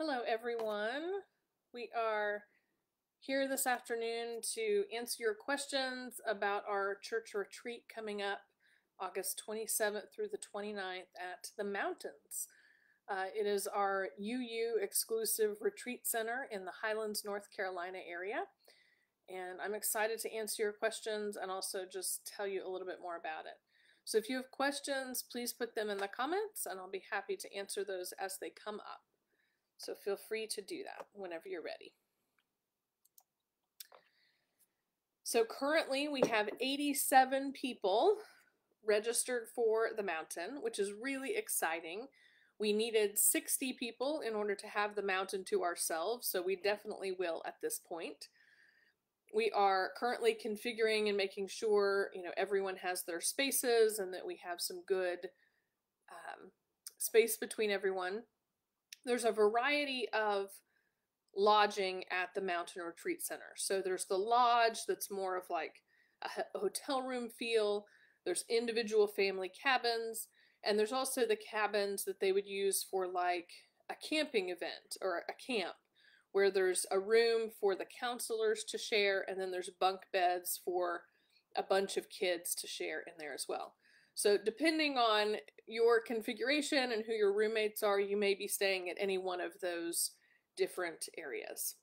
Hello, everyone. We are here this afternoon to answer your questions about our church retreat coming up August 27th through the 29th at the mountains. It is our UU exclusive retreat center in the Highlands, North Carolina area. And I'm excited to answer your questions and also just tell you a little bit more about it. So if you have questions, please put them in the comments and I'll be happy to answer those as they come up. So feel free to do that whenever you're ready. So currently we have 87 people registered for the mountain, which is really exciting. We needed 60 people in order to have the mountain to ourselves, so we definitely will at this point. We are currently configuring and making sure, everyone has their spaces and that we have some good space between everyone. There's a variety of lodging at the Mountain Retreat Center. So there's the lodge that's more of like a hotel room feel. There's individual family cabins. And there's also the cabins that they would use for like a camping event or a camp, where there's a room for the counselors to share, and then there's bunk beds for a bunch of kids to share in there as well. So depending on your configuration and who your roommates are, you may be staying at any one of those different areas.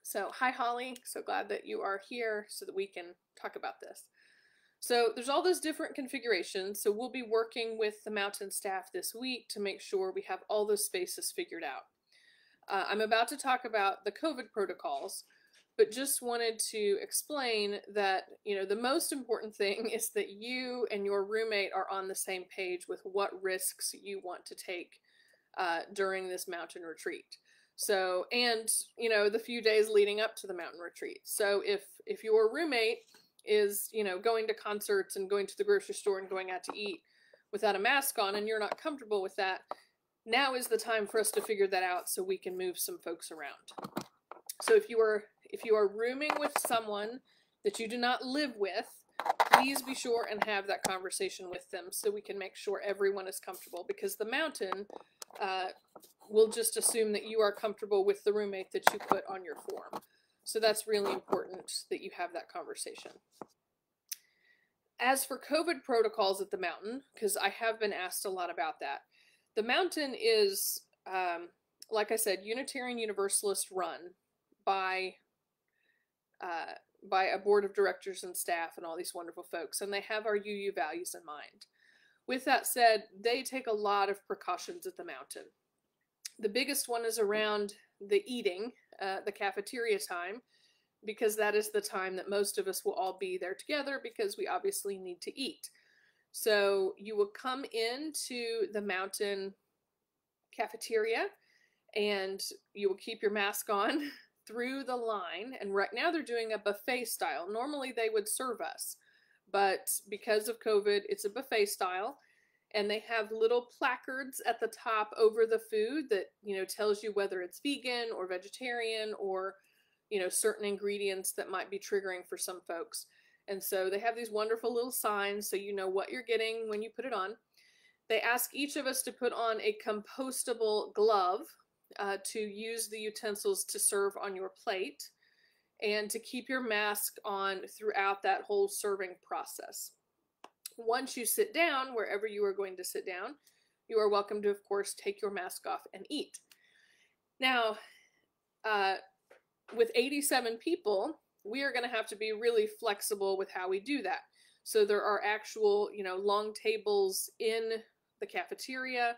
So hi Holly, so glad that you are here so that we can talk about this. So there's all those different configurations, so we'll be working with the mountain staff this week to make sure we have all those spaces figured out. I'm about to talk about the COVID protocols, but just wanted to explain that, the most important thing is that you and your roommate are on the same page with what risks you want to take during this mountain retreat. So, and, the few days leading up to the mountain retreat. So if your roommate is, going to concerts and going to the grocery store and going out to eat without a mask on and you're not comfortable with that, now is the time for us to figure that out so we can move some folks around. So if you are rooming with someone that you do not live with, please be sure and have that conversation with them so we can make sure everyone is comfortable, because the mountain will just assume that you are comfortable with the roommate that you put on your form. So that's really important that you have that conversation. As for COVID protocols at the mountain, because I have been asked a lot about that, the mountain is, like I said, Unitarian Universalist run by a board of directors and staff and all these wonderful folks, and they have our UU values in mind. With that said, they take a lot of precautions at the mountain. The biggest one is around the eating, the cafeteria time, because that is the time that most of us will all be there together because we obviously need to eat. So you will come into the mountain cafeteria and you will keep your mask on through the line. And right now they're doing a buffet style. Normally they would serve us, but because of COVID, it's a buffet style. And they have little placards at the top over the food that, tells you whether it's vegan or vegetarian or, certain ingredients that might be triggering for some folks. And so they have these wonderful little signs so you know what you're getting when you put it on. They ask each of us to put on a compostable glove to use the utensils to serve on your plate and to keep your mask on throughout that whole serving process. Once you sit down, wherever you are going to sit down, you are welcome to, of course, take your mask off and eat. Now, with 87 people, we are going to have to be really flexible with how we do that. So there are actual, long tables in the cafeteria.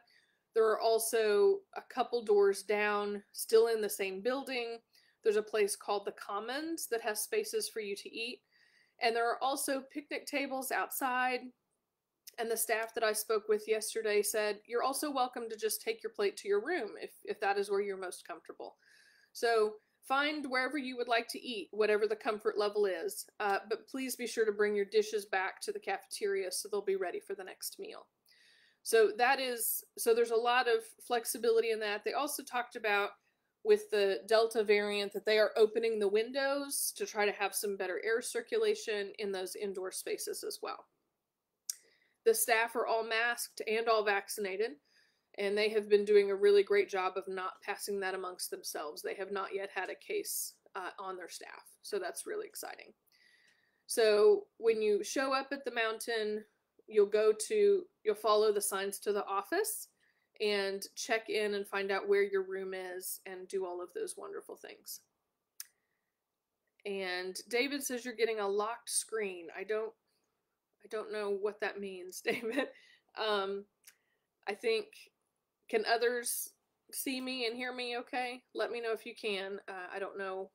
There are also a couple doors down, still in the same building. There's a place called the Commons that has spaces for you to eat. And there are also picnic tables outside. And the staff that I spoke with yesterday said, you're also welcome to just take your plate to your room if that is where you're most comfortable. So find wherever you would like to eat, whatever the comfort level is, but please be sure to bring your dishes back to the cafeteria so they'll be ready for the next meal. So there's a lot of flexibility in that. They also talked about, with the Delta variant, that they are opening the windows to try to have some better air circulation in those indoor spaces as well. The staff are all masked and all vaccinated, And they have been doing a really great job of not passing that amongst themselves. They have not yet had a case on their staff. So that's really exciting. So when you show up at the mountain, you'll follow the signs to the office and check in and find out where your room is and do all of those wonderful things. And David says you're getting a locked screen. I don't know what that means, David. I think, can others see me and hear me okay? Let me know if you can. I don't know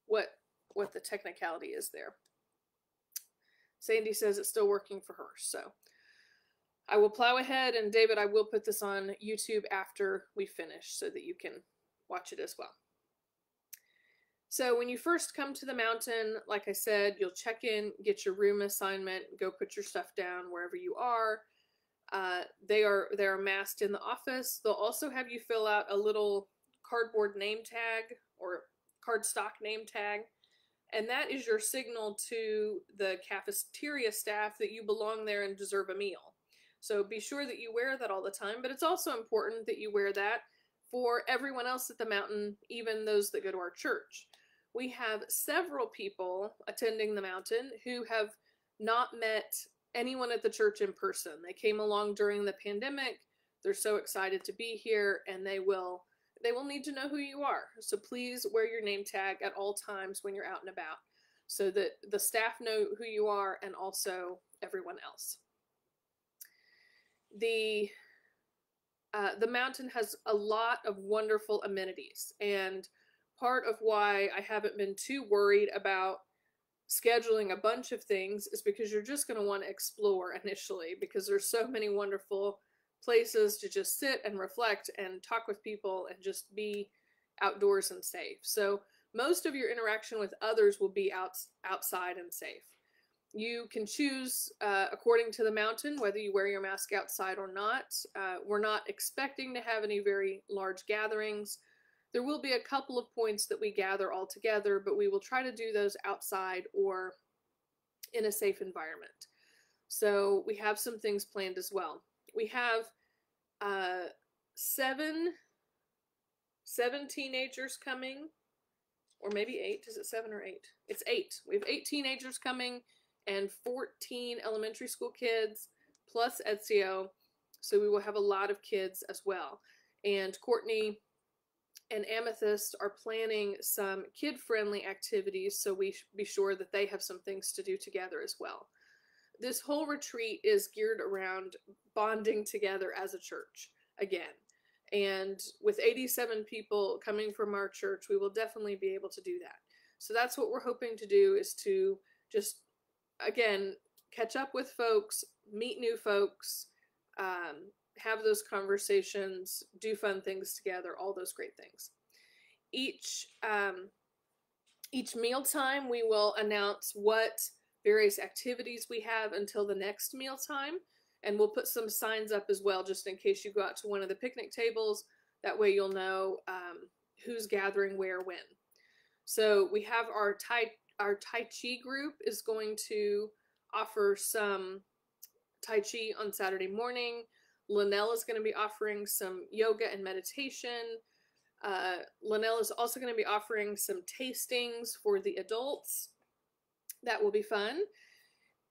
what the technicality is there. Sandy says it's still working for her. So I will plow ahead, and David, I will put this on YouTube after we finish so that you can watch it as well. So when you first come to the mountain, like I said, you'll check in, get your room assignment, go put your stuff down wherever you are. They are masked in the office. They'll also have you fill out a little cardboard name tag or cardstock name tag. And that is your signal to the cafeteria staff that you belong there and deserve a meal. So be sure that you wear that all the time, but it's also important that you wear that for everyone else at the mountain, even those that go to our church. We have several people attending the mountain who have not met anyone at the church in person. They came along during the pandemic. They're so excited to be here, and they will need to know who you are. So please wear your name tag at all times when you're out and about so that the staff know who you are and also everyone else. The mountain has a lot of wonderful amenities, and part of why I haven't been too worried about scheduling a bunch of things is because you're just going to want to explore initially, because there's so many wonderful places to just sit and reflect and talk with people and just be outdoors and safe. So most of your interaction with others will be outside and safe. You can choose according to the mountain whether you wear your mask outside or not. We're not expecting to have any very large gatherings. There will be a couple of points that we gather all together, but we will try to do those outside or in a safe environment. So we have some things planned as well. We have seven teenagers coming, or maybe 8. Is it 7 or 8? It's 8. We have 8 teenagers coming and 14 elementary school kids plus Ezio. So we will have a lot of kids as well. And Courtney and Amethyst are planning some kid-friendly activities, so we be sure that they have some things to do together as well. This whole retreat is geared around bonding together as a church again. And with 87 people coming from our church, we will definitely be able to do that. So that's what we're hoping to do, is to just, again, catch up with folks, meet new folks, have those conversations, do fun things together, all those great things. Each mealtime, we will announce what various activities we have until the next mealtime, and we'll put some signs up as well, just in case you go out to one of the picnic tables. That way you'll know who's gathering where when. So we have our Tai Chi group is going to offer some Tai Chi on Saturday morning. Linnell is going to be offering some yoga and meditation. Linnell is also going to be offering some tastings for the adults. That will be fun.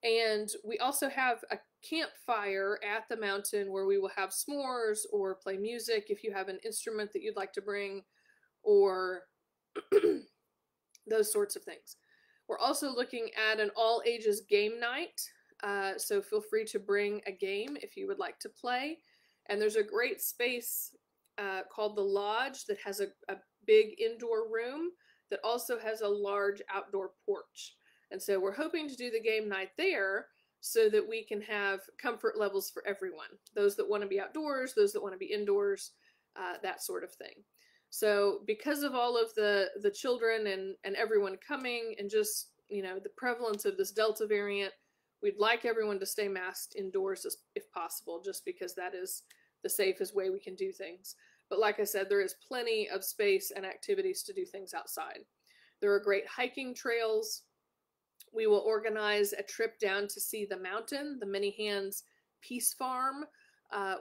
And we also have a campfire at the mountain where we will have s'mores or play music if you have an instrument that you'd like to bring, or those sorts of things. We're also looking at an all ages game night. So feel free to bring a game if you would like to play. And there's a great space called the Lodge that has a big indoor room that also has a large outdoor porch. And so we're hoping to do the game night there so that we can have comfort levels for everyone. Those that want to be outdoors, those that want to be indoors, that sort of thing. So because of all of the children and everyone coming, and just, you know, the prevalence of this Delta variant, we'd like everyone to stay masked indoors if possible, just because that is the safest way we can do things. But like I said, there is plenty of space and activities to do things outside. There are great hiking trails. We will organize a trip down to see the mountain, the Many Hands Peace Farm.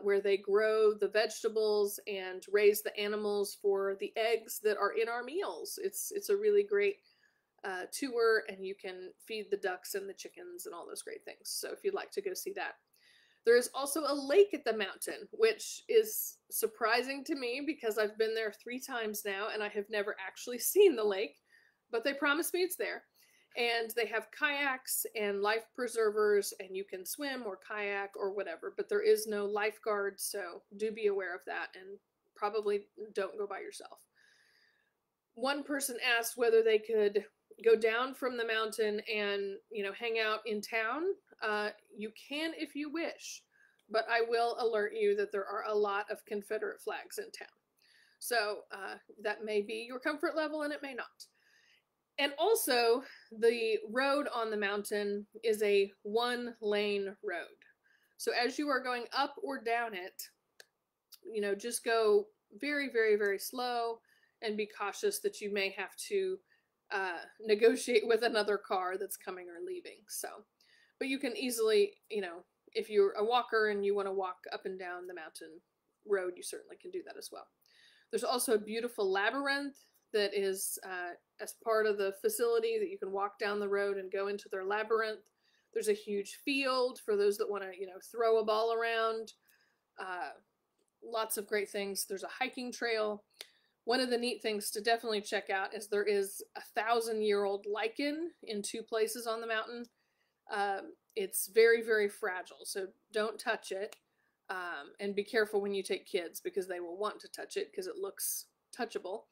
where they grow the vegetables and raise the animals for the eggs that are in our meals. It's a really great tour, and you can feed the ducks and the chickens and all those great things. So if you'd like to go see that. There is also a lake at the mountain, which is surprising to me because I've been there 3 times now and I have never actually seen the lake, but they promised me it's there. And they have kayaks and life preservers, and you can swim or kayak or whatever, but there is no lifeguard, so do be aware of that and probably don't go by yourself. One person asked whether they could go down from the mountain and, hang out in town. You can if you wish, but I will alert you that there are a lot of Confederate flags in town. So that may be your comfort level and it may not. And also, the road on the mountain is a 1-lane road. So as you are going up or down it, just go very, very, very slow and be cautious that you may have to negotiate with another car that's coming or leaving. So, but you can easily, if you're a walker and you want to walk up and down the mountain road, you certainly can do that as well. There's also a beautiful labyrinth that is as part of the facility that you can walk down the road and go into their labyrinth. There's a huge field for those that want to, throw a ball around. Lots of great things. There's a hiking trail. One of the neat things to definitely check out is there is a 1,000-year-old lichen in 2 places on the mountain. It's very, very fragile, so don't touch it. And be careful when you take kids because they will want to touch it because it looks touchable.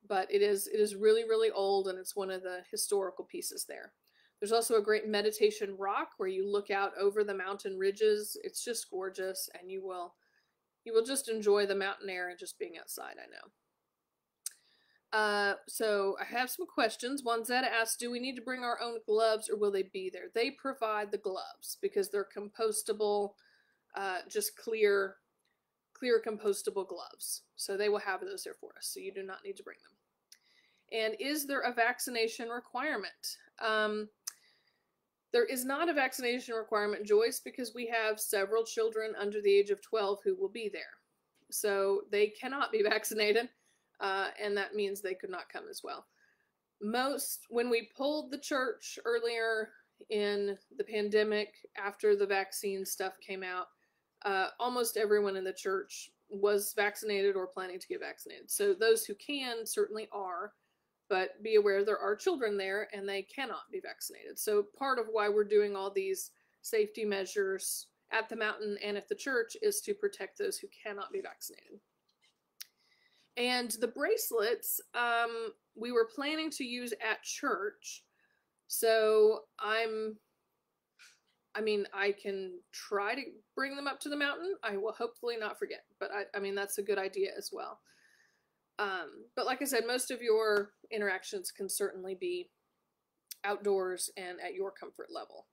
But it is really, really old, and it's one of the historical pieces there. There's also a great meditation rock where you look out over the mountain ridges. It's just gorgeous, and you will just enjoy the mountain air and just being outside, I know. So I have some questions. Zeta asked, do we need to bring our own gloves or will they be there? They provide the gloves because they're compostable, just clear compostable gloves. So they will have those there for us. So you do not need to bring them. And is there a vaccination requirement? There is not a vaccination requirement, Joyce, because we have several children under the age of 12 who will be there. So they cannot be vaccinated, and that means they could not come as well. When we pulled the church earlier in the pandemic, after the vaccine stuff came out, almost everyone in the church was vaccinated or planning to get vaccinated. So those who can certainly are, but be aware there are children there and they cannot be vaccinated. So part of why we're doing all these safety measures at the mountain and at the church is to protect those who cannot be vaccinated. And the bracelets, we were planning to use at church. So I can try to bring them up to the mountain. I will hopefully not forget, but I mean, that's a good idea as well. But like I said, most of your interactions can certainly be outdoors and at your comfort level.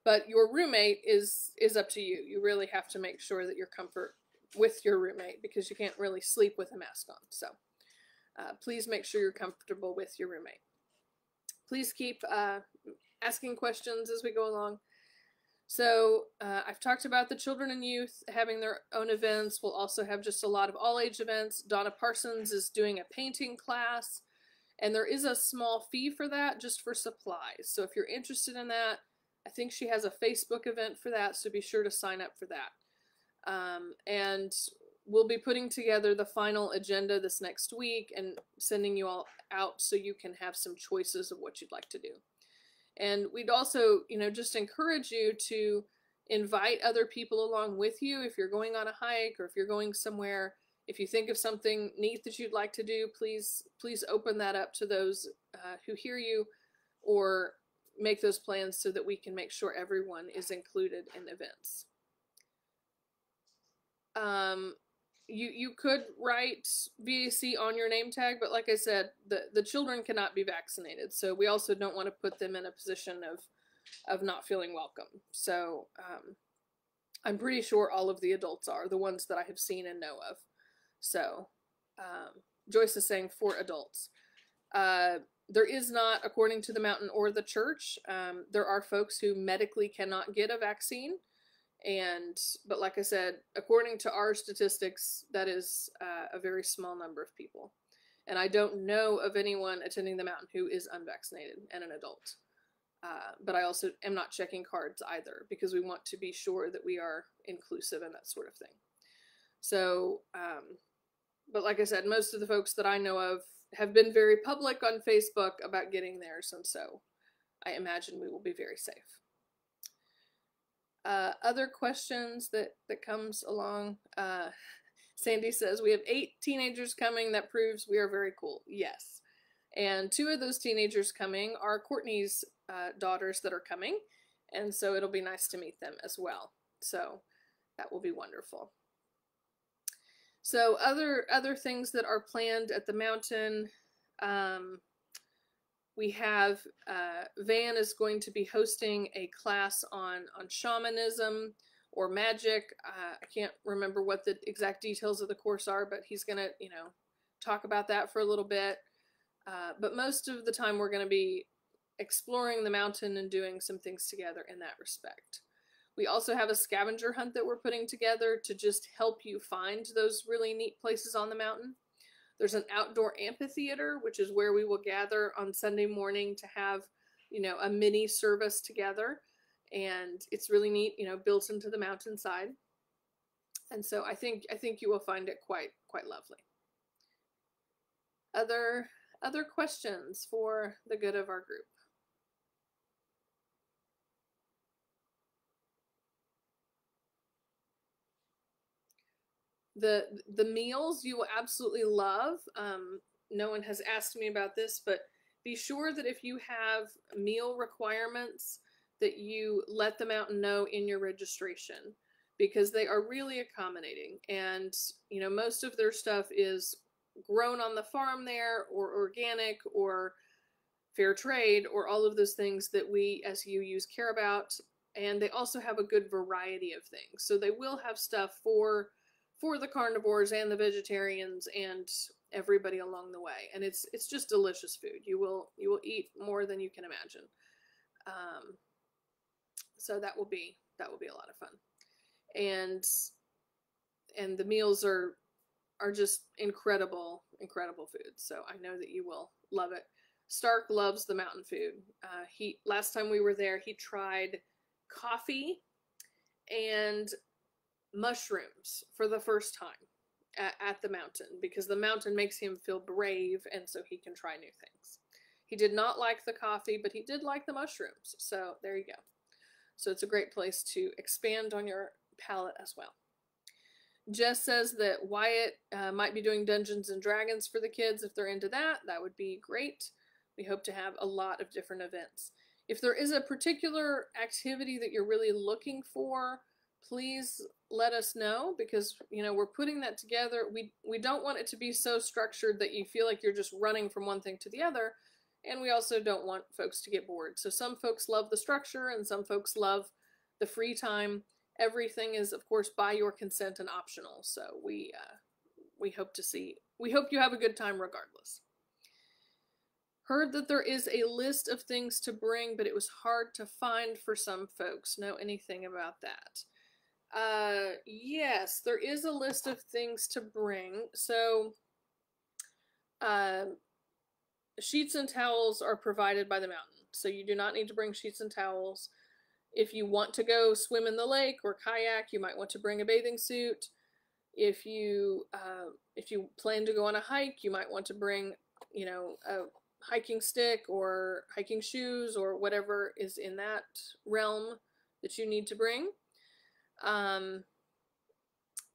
But your roommate is up to you. You really have to make sure that you're comfort with your roommate because you can't really sleep with a mask on. So please make sure you're comfortable with your roommate. Please keep asking questions as we go along. So I've talked about the children and youth having their own events. We'll also have just a lot of all-age events. Donna Parsons is doing a painting class, and there is a small fee for that just for supplies. So if you're interested in that, I think she has a Facebook event for that, so be sure to sign up for that. And we'll be putting together the final agenda this next week and sending you all out so you can have some choices of what you'd like to do. And we'd also, just encourage you to invite other people along with you if you're going on a hike or if you're going somewhere. If you think of something neat that you'd like to do, please open that up to those who hear you, or make those plans so that we can make sure everyone is included in events. You could write VAC on your name tag, but like I said, the children cannot be vaccinated, so we also don't want to put them in a position of not feeling welcome. So I'm pretty sure all of the adults are, the ones that I have seen and know of. So Joyce is saying 4 adults. There is not, according to the mountain or the church, there are folks who medically cannot get a vaccine, But like I said, according to our statistics, that is a very small number of people. And I don't know of anyone attending the mountain who is unvaccinated and an adult. But I also am not checking cards either, because we want to be sure that we are inclusive and that sort of thing. So, but like I said, most of the folks that I know of have been very public on Facebook about getting theirs, and so I imagine we will be very safe. Other questions that comes along. Sandy says, we have 8 teenagers coming. That proves we are very cool. Yes. And 2 of those teenagers coming are Courtney's daughters that are coming. And so it'll be nice to meet them as well. So that will be wonderful. So other things that are planned at the mountain, we have Van is going to be hosting a class on shamanism or magic. I can't remember what the exact details of the course are, but he's going to, talk about that for a little bit. But most of the time we're going to be exploring the mountain and doing some things together in that respect. We also have a scavenger hunt that we're putting together to just help you find those really neat places on the mountain. There's an outdoor amphitheater, which is where we will gather on Sunday morning to have, a mini service together. And it's really neat, built into the mountainside. And so I think you will find it quite lovely. Other questions for the good of our group? The meals you will absolutely love. No one has asked me about this, but be sure that if you have meal requirements, that you let the mountain know in your registration, because they are really accommodating. And most of their stuff is grown on the farm there, or organic, or fair trade, or all of those things that we as UUs care about. And they also have a good variety of things, so they will have stuff for the carnivores and the vegetarians and everybody along the way. And it's just delicious food. You will eat more than you can imagine. So that will be a lot of fun. And the meals are just incredible food. So I know that you will love it. Stark loves the mountain food. Last time we were there, he tried coffee and mushrooms for the first time at the mountain, because the mountain makes him feel brave, and so he can try new things. He did not like the coffee, but he did like the mushrooms. So there you go. So it's a great place to expand on your palate as well. Jess says that Wyatt might be doing Dungeons and Dragons for the kids. If they're into that, that would be great. We hope to have a lot of different events. If there is a particular activity that you're really looking for, please let us know, because we're putting that together. We don't want it to be so structured that you feel like you're just running from one thing to the other, and we also don't want folks to get bored. So some folks love the structure and some folks love the free time. Everything is, of course, by your consent and optional. So we hope you have a good time regardless. Heard that there is a list of things to bring, but it was hard to find for some folks. Know anything about that? Yes, there is a list of things to bring. So, sheets and towels are provided by the mountain, so you do not need to bring sheets and towels. If you want to go swim in the lake or kayak, you might want to bring a bathing suit. If you plan to go on a hike, you might want to bring, a hiking stick or hiking shoes or whatever is in that realm that you need to bring.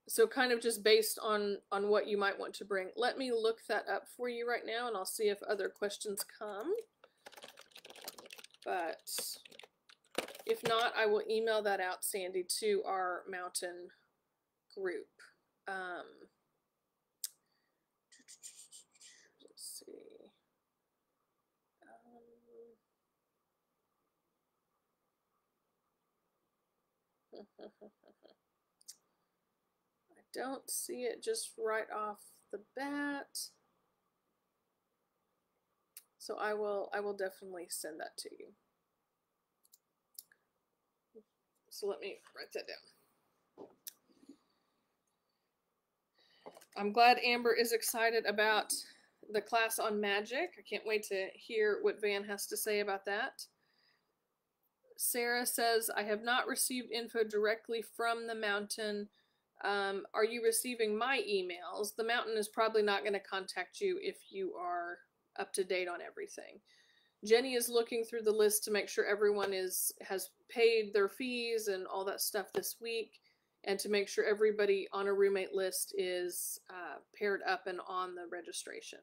So kind of just based on what you might want to bring. Let me look that up for you right now, and I'll see if other questions come. But if not, I will email that out, Sandy, to our mountain group. Let's see. I don't see it just right off the bat. So I will definitely send that to you. So let me write that down. I'm glad Amber is excited about the class on magic. I can't wait to hear what Van has to say about that. Sarah says, I have not received info directly from the mountain. Are you receiving my emails? The mountain is probably not going to contact you if you are up to date on everything. Jenny is looking through the list to make sure everyone has paid their fees and all that stuff this week, and to make sure everybody on a roommate list is paired up and on the registration.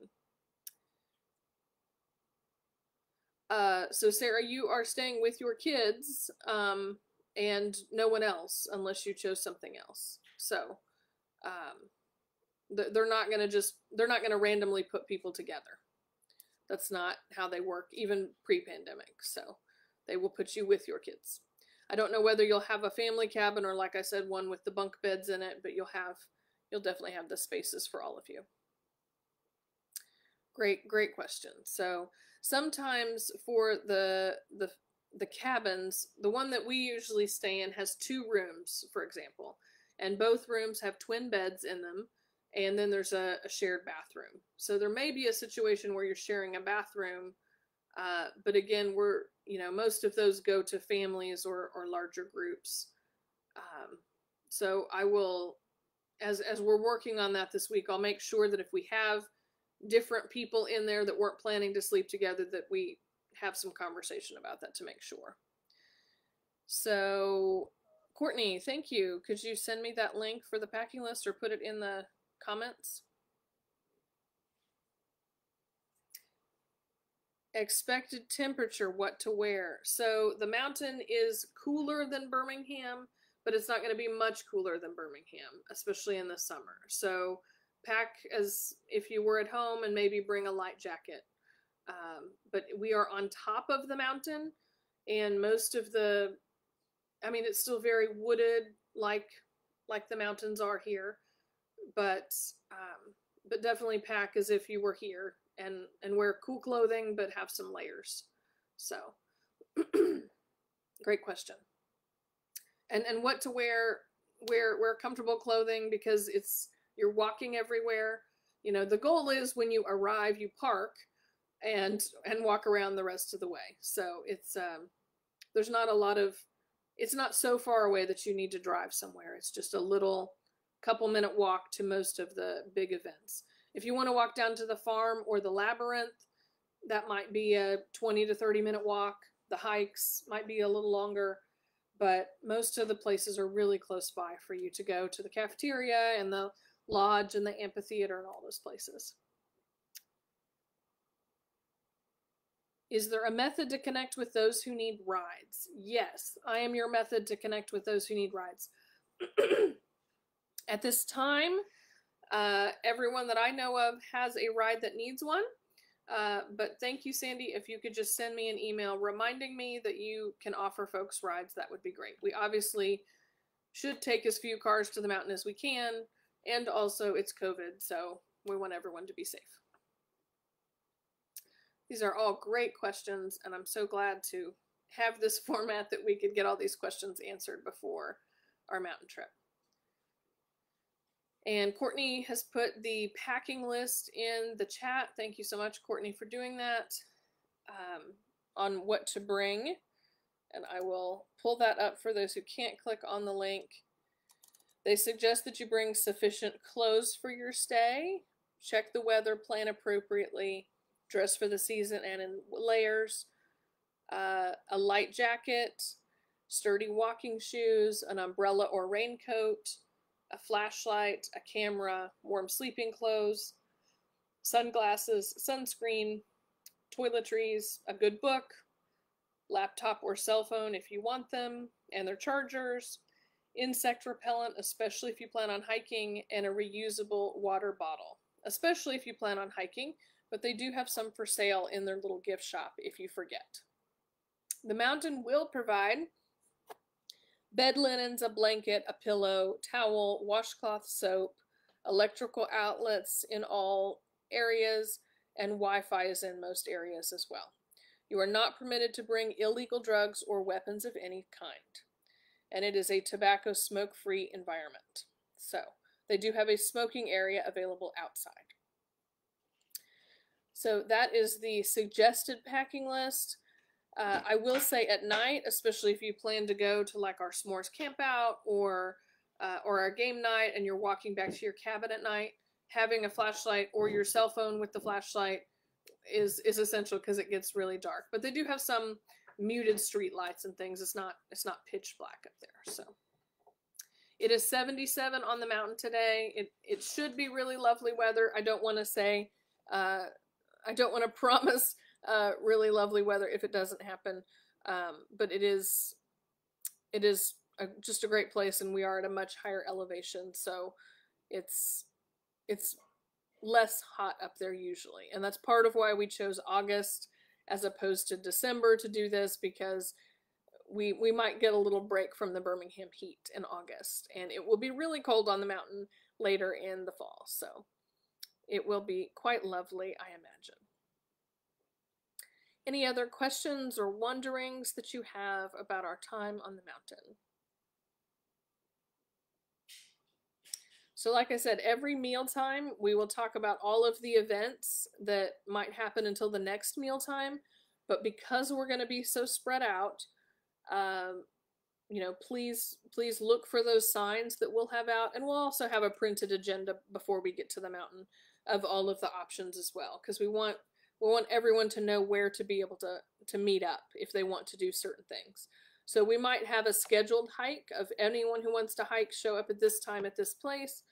So Sarah, you are staying with your kids and no one else unless you chose something else. So they're not going to randomly put people together. That's not how they work, even pre-pandemic. So they will put you with your kids. I don't know whether you'll have a family cabin or, like I said, one with the bunk beds in it, but you'll definitely have the spaces for all of you. Great question. So sometimes for the cabins, the one that we usually stay in has 2 rooms, for example, and both rooms have twin beds in them, and then there's a shared bathroom. So there may be a situation where you're sharing a bathroom, but again, most of those go to families or larger groups. So I will, as we're working on that this week, I'll make sure that if we have different people in there that weren't planning to sleep together, that we have some conversation about that to make sure. So Courtney, thank you. Could you send me that link for the packing list or put it in the comments? Expected temperature, what to wear. So the mountain is cooler than Birmingham, but it's not going to be much cooler than Birmingham, especially in the summer. So pack as if you were at home and maybe bring a light jacket. But we are on top of the mountain, and most of it's still very wooded like the mountains are here, but definitely pack as if you were here and wear cool clothing, but have some layers. So great question. And what to wear comfortable clothing, because you're walking everywhere. The goal is when you arrive, you park and walk around the rest of the way. So it's there's not a lot of, it's not so far away that you need to drive somewhere. It's just a little couple-minute walk to most of the big events. If you want to walk down to the farm or the labyrinth, that might be a 20 to 30-minute walk. The hikes might be a little longer, but most of the places are really close by for you to go to the cafeteria and the lodge and the amphitheater and all those places. Is there a method to connect with those who need rides? Yes, I am your method to connect with those who need rides. At this time, everyone that I know of has a ride that needs one. But thank you, Sandy. If you could just send me an email reminding me that you can offer folks rides, that would be great. We obviously should take as few cars to the mountain as we can, and also it's COVID, so we want everyone to be safe. These are all great questions, and I'm so glad to have this format that we could get all these questions answered before our mountain trip. And Courtney has put the packing list in the chat. Thank you so much, Courtney, for doing that, on what to bring. And I will pull that up for those who can't click on the link. They suggest that you bring sufficient clothes for your stay, check the weather, plan appropriately, dress for the season and in layers, a light jacket, sturdy walking shoes, an umbrella or raincoat, a flashlight, a camera, warm sleeping clothes, sunglasses, sunscreen, toiletries, a good book, laptop or cell phone if you want them, and their chargers, insect repellent, especially if you plan on hiking, and a reusable water bottle, especially if you plan on hiking, but they do have some for sale in their little gift shop if you forget. The mountain will provide bed linens, a blanket, a pillow, towel, washcloth, soap, electrical outlets in all areas, and Wi-Fi is in most areas as well. You are not permitted to bring illegal drugs or weapons of any kind. And it is a tobacco smoke-free environment. So They do have a smoking area available outside. So that is the suggested packing list. I will say at night, especially if you plan to go to like our s'mores camp out or our game night and you're walking back to your cabin at night, having a flashlight or your cell phone with the flashlight is essential because it gets really dark. But they do have some muted street lights and things. It's not pitch black up there. So it is 77 on the mountain today. It should be really lovely weather. I don't want to say I don't want to promise really lovely weather if it doesn't happen, but it is just a great place, and we are at a much higher elevation, so it's less hot up there usually, and that's part of why we chose August as opposed to December to do this, because we might get a little break from the Birmingham heat in August, and it will be really cold on the mountain later in the fall, so it will be quite lovely, I imagine. Any other questions or wonderings that you have about our time on the mountain? So like I said, every mealtime we will talk about all of the events that might happen until the next mealtime, but because we're going to be so spread out, you know, please look for those signs that we'll have out, and we'll also have a printed agenda before we get to the mountain of all of the options as well, because we want everyone to know where to be able to meet up if they want to do certain things. So we might have a scheduled hike of anyone who wants to hike show up at this time at this place,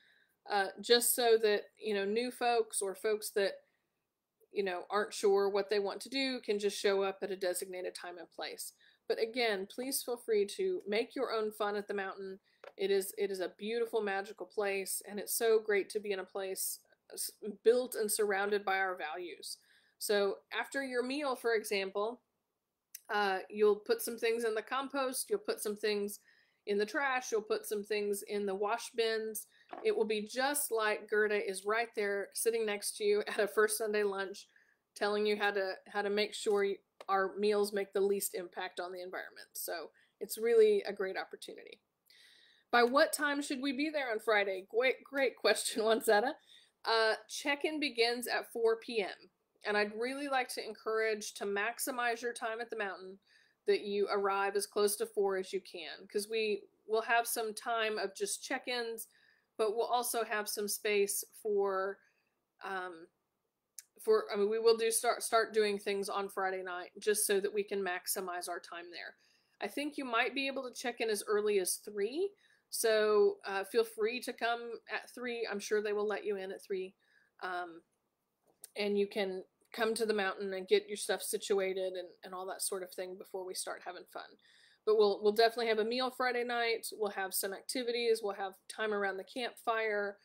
just so that, you know, new folks or folks that, you know, aren't sure what they want to do can just show up at a designated time and place. But again, please feel free to make your own fun at the mountain. It is a beautiful, magical place, and it's so great to be in a place built and surrounded by our values. So after your meal, for example, you'll put some things in the compost, you'll put some things in the trash, you'll put some things in the wash bins. It will be just like Gerda is right there sitting next to you at a first Sunday lunch, telling you how to make sure our meals make the least impact on the environment. So it's really a great opportunity. By what time should we be there on Friday? Great question, Juanzetta. Check-in begins at 4 p.m. And I'd really like to encourage to maximize your time at the mountain, that you arrive as close to 4 as you can, because we will have some time of just check-ins, but we'll also have some space for I mean, we will start doing things on Friday night just so that we can maximize our time there. I think you might be able to check in as early as 3, so feel free to come at 3. I'm sure they will let you in at 3, and you can come to the mountain and get your stuff situated and all that sort of thing before we start having fun. But we'll definitely have a meal Friday night. We'll have some activities. We'll have time around the campfire.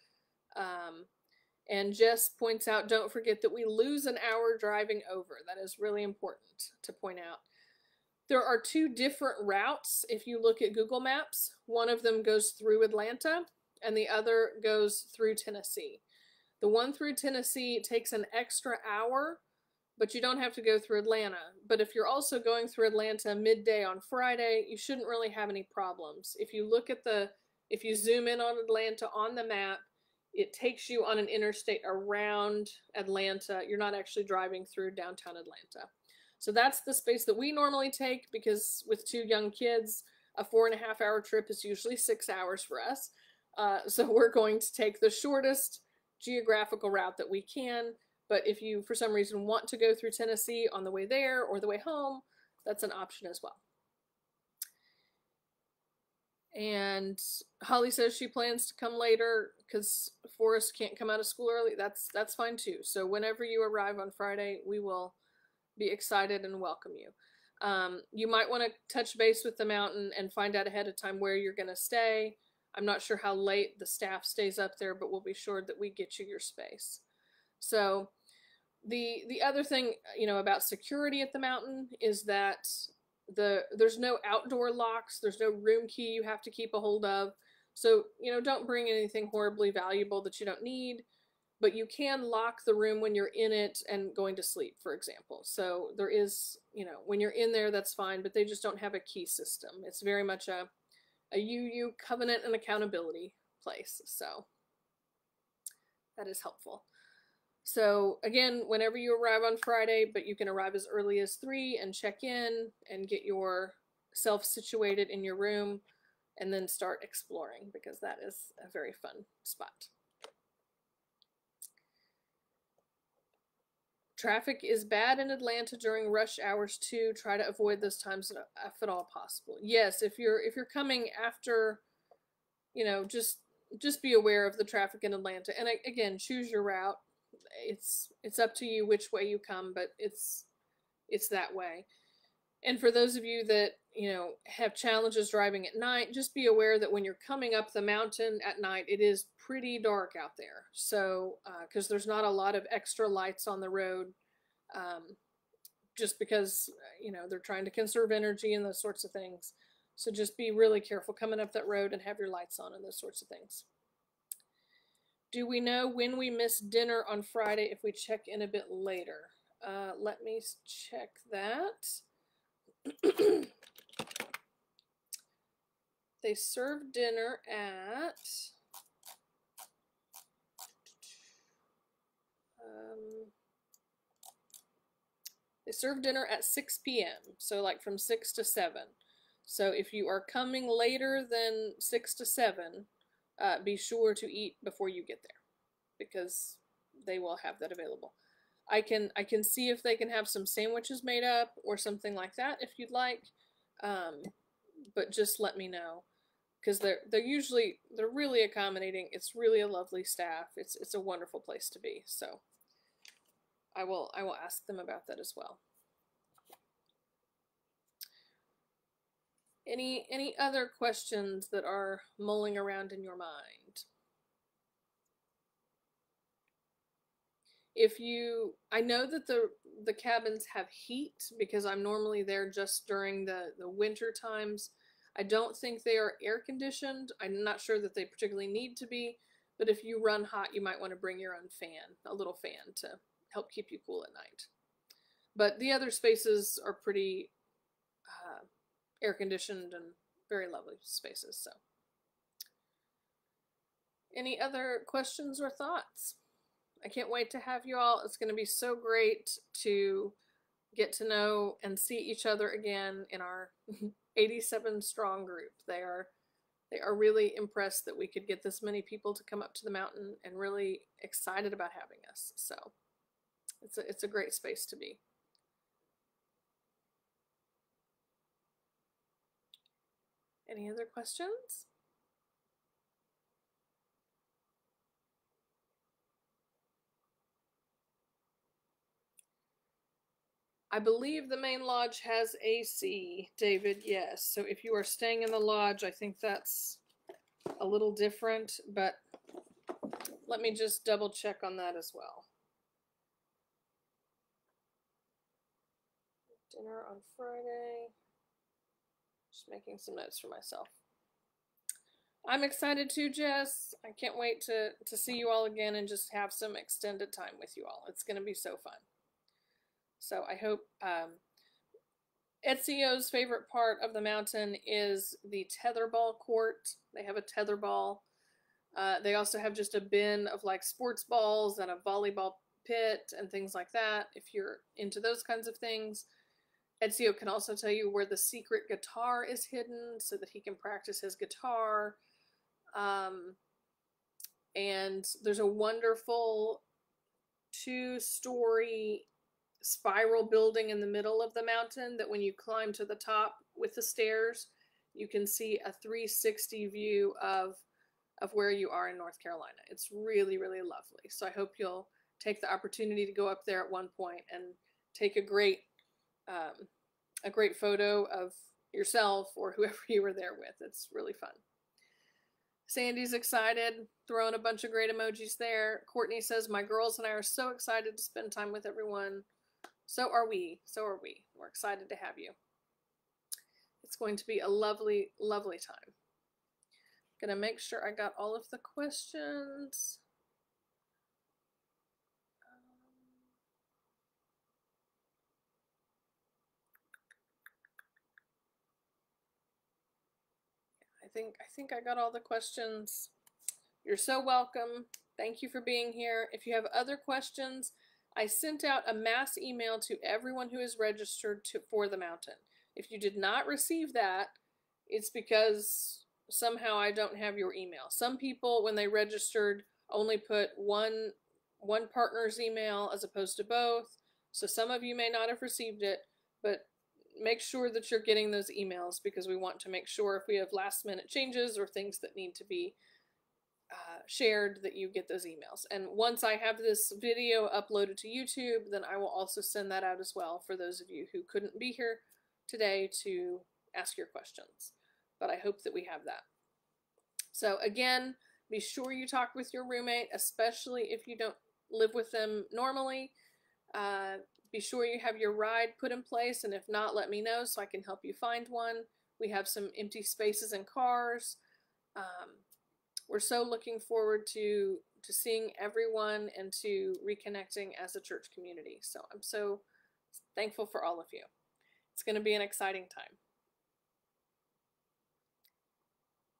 And Jess points out, don't forget that we lose an hour driving over. That is really important to point out. There are 2 different routes if you look at Google Maps. One of them goes through Atlanta and the other goes through Tennessee. The one through Tennessee takes an extra hour, but you don't have to go through Atlanta. But if you're also going through Atlanta midday on Friday, you shouldn't really have any problems. If you look at if you zoom in on Atlanta on the map, it takes you on an interstate around Atlanta. You're not actually driving through downtown Atlanta. So that's the space that we normally take, because with 2 young kids, a 4.5-hour trip is usually 6 hours for us. So we're going to take the shortest geographical route that we can, but if you for some reason want to go through Tennessee on the way there or the way home, that's an option as well. And Holly says she plans to come later because Forrest can't come out of school early. That's fine too. So whenever you arrive on Friday, we will be excited and welcome you. You might want to touch base with the mountain and find out ahead of time where you're going to stay. I'm not sure how late the staff stays up there, but we'll be sure that we get you your space. So the other thing, you know, about security at the mountain is that there's no outdoor locks. There's no room key you have to keep a hold of. So, you know, don't bring anything horribly valuable that you don't need, but you can lock the room when you're in it and going to sleep, for example. So there is, you know, when you're in there, that's fine, but they just don't have a key system. It's very much a UU covenant and accountability place. So that is helpful. So again, whenever you arrive on Friday, but you can arrive as early as 3 and check in and get yourself situated in your room and then start exploring, because that is a very fun spot. Traffic is bad in Atlanta during rush hours too. Try to avoid those times if at all possible. Yes, if you're coming after, you know, just be aware of the traffic in Atlanta. And again, choose your route. It's up to you which way you come, but it's that way. And for those of you that, you know, have challenges driving at night, just be aware that when you're coming up the mountain at night, it is pretty dark out there. So, because there's not a lot of extra lights on the road, just because, you know, they're trying to conserve energy and those sorts of things. So just be really careful coming up that road and have your lights on and those sorts of things. Do we know when we miss dinner on Friday if we check in a bit later? Let me check that. They serve dinner at they serve dinner at 6 p.m. So like from 6 to 7. So if you are coming later than 6 to 7, be sure to eat before you get there, because they will have that available. I can see if they can have some sandwiches made up or something like that if you'd like, but just let me know, because they're really accommodating. It's really a lovely staff. It's a wonderful place to be. So I will ask them about that as well. Any other questions that are mulling around in your mind? I know that the cabins have heat, because I'm normally there just during the winter times. I don't think they are air conditioned. I'm not sure that they particularly need to be, but if you run hot, you might want to bring your own fan, a little fan, to help keep you cool at night. But the other spaces are pretty air conditioned and very lovely spaces. So, any other questions or thoughts? I can't wait to have you all. It's going to be so great to get to know and see each other again in our 87 strong group. They are really impressed that we could get this many people to come up to the mountain, and really excited about having us. So it's a great space to be. Any other questions? I believe the main lodge has AC, David, yes. So if you are staying in the lodge, I think that's a little different, but let me just double check on that as well. Dinner on Friday. Just making some notes for myself. I'm excited too, Jess. I can't wait to see you all again and just have some extended time with you all. It's going to be so fun. So I hope Ezio's favorite part of the mountain is the tetherball court. They have a tetherball. They also have just a bin of like sports balls and a volleyball pit and things like that, if you're into those kinds of things. Ezio can also tell you where the secret guitar is hidden so that he can practice his guitar. And there's a wonderful 2-story spiral building in the middle of the mountain that when you climb to the top with the stairs, you can see a 360 view of where you are in North Carolina. It's really, really lovely. So I hope you'll take the opportunity to go up there at one point and take a great photo of yourself or whoever you were there with. It's really fun. Sandy's excited, throwing a bunch of great emojis there. Courtney says, my girls and I are so excited to spend time with everyone. So are we. So are we. We're excited to have you. It's going to be a lovely, lovely time. Gonna make sure I got all of the questions. I think I got all the questions. You're so welcome. Thank you for being here. If you have other questions, I sent out a mass email to everyone who is registered for the mountain. If you did not receive that, it's because somehow I don't have your email. Some people, when they registered, only put one partner's email as opposed to both. So some of you may not have received it, but make sure that you're getting those emails, because we want to make sure if we have last minute changes or things that need to be shared, that you get those emails. And once I have this video uploaded to YouTube, then I will also send that out as well for those of you who couldn't be here today to ask your questions. But I hope that we have that. So again, be sure you talk with your roommate, especially if you don't live with them normally. Be sure you have your ride put in place, and if not, let me know so I can help you find one. We have some empty spaces in cars. We're so looking forward to seeing everyone and to reconnecting as a church community. So I'm so thankful for all of you. It's going to be an exciting time.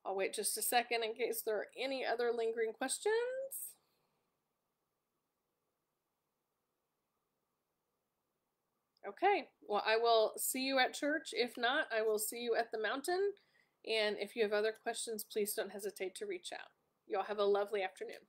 I'll wait just a second in case there are any other lingering questions. Okay, well, I will see you at church. If not, I will see you at the mountain. And if you have other questions, please don't hesitate to reach out. You all have a lovely afternoon.